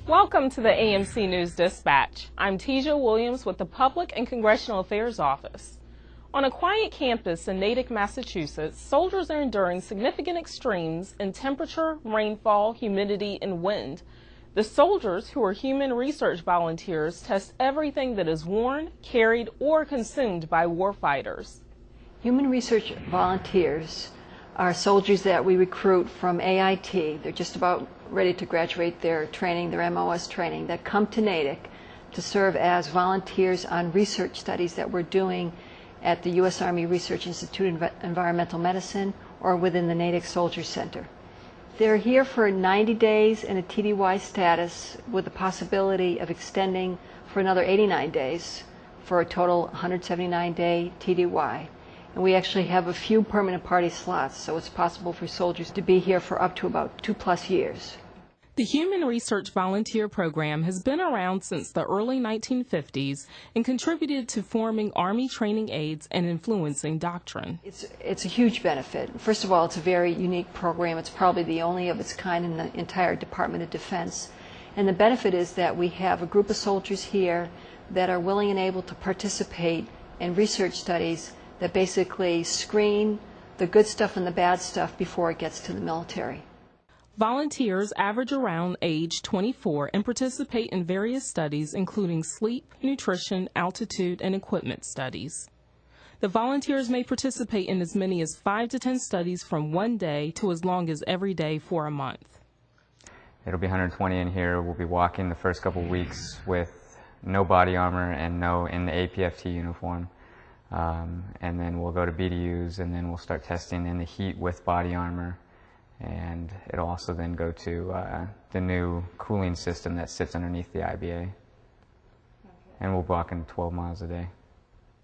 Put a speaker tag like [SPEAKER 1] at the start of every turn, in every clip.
[SPEAKER 1] Welcome to the AMC News Dispatch. I'm Teja Williams with the Public and Congressional Affairs Office. On a quiet campus in Natick, Massachusetts, soldiers are enduring significant extremes in temperature, rainfall, humidity, and wind. The soldiers, who are human research volunteers, test everything that is worn, carried, or consumed by warfighters.
[SPEAKER 2] Human research volunteers are soldiers that we recruit from AIT. They're just about ready to graduate their training, their MOS training, that come to Natick to serve as volunteers on research studies that we're doing at the U.S. Army Research Institute of Environmental Medicine or within the Natick Soldier Center. They're here for 90 days in a TDY status with the possibility of extending for another 89 days for a total 179-day TDY. And we actually have a few permanent party slots, so it's possible for soldiers to be here for up to about 2+ years.
[SPEAKER 1] The Human Research Volunteer Program has been around since the early 1950s and contributed to forming Army training aids and influencing doctrine.
[SPEAKER 2] It's a huge benefit. First of all, it's a very unique program. It's probably the only of its kind in the entire Department of Defense. And the benefit is that we have a group of soldiers here that are willing and able to participate in research studies that basically screen the good stuff and the bad stuff before it gets to the military.
[SPEAKER 1] Volunteers average around age 24 and participate in various studies including sleep, nutrition, altitude, and equipment studies. The volunteers may participate in as many as 5 to 10 studies from one day to as long as every day for a month.
[SPEAKER 3] It'll be 120 in here. We'll be walking the first couple weeks with no body armor and no in the APFT uniform. And then we'll go to BDUs, and then we'll start testing in the heat with body armor. And it'll also then go to the new cooling system that sits underneath the IBA. And we'll walk in 12 miles a day.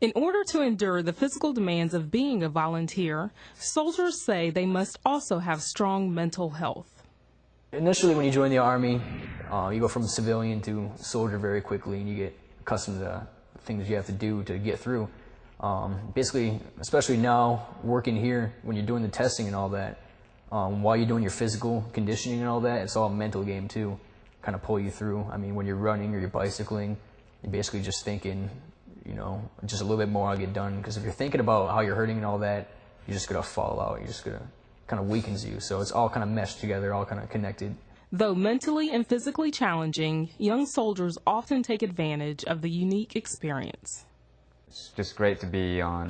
[SPEAKER 1] In order to endure the physical demands of being a volunteer, soldiers say they must also have strong mental health.
[SPEAKER 4] Initially, when you join the Army, you go from civilian to soldier very quickly, and you get accustomed to things you have to do to get through. Basically, especially now, working here, when you're doing the testing and all that, while you're doing your physical conditioning and all that, it's all a mental game too, kind of pull you through. I mean, when you're running or you're bicycling, you're basically just thinking, you know, just a little bit more, I'll get done. Because if you're thinking about how you're hurting and all that, you're just going to fall out. You're just going to kind of weakens you. So it's all kind of meshed together, all kind of connected.
[SPEAKER 1] Though mentally and physically challenging, young soldiers often take advantage of the unique experience.
[SPEAKER 3] It's just great to be on,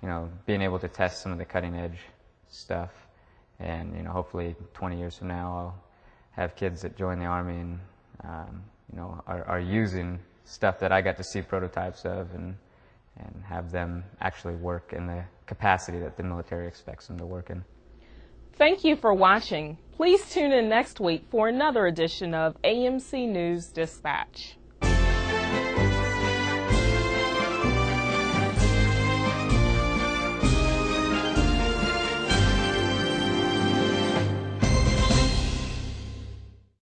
[SPEAKER 3] you know, being able to test some of the cutting edge stuff. And, you know, hopefully 20 years from now I'll have kids that join the Army and, you know, are using stuff that I got to see prototypes of and have them actually work in the capacity that the military expects them to work in.
[SPEAKER 1] Thank you for watching. Please tune in next week for another edition of AMC News Dispatch.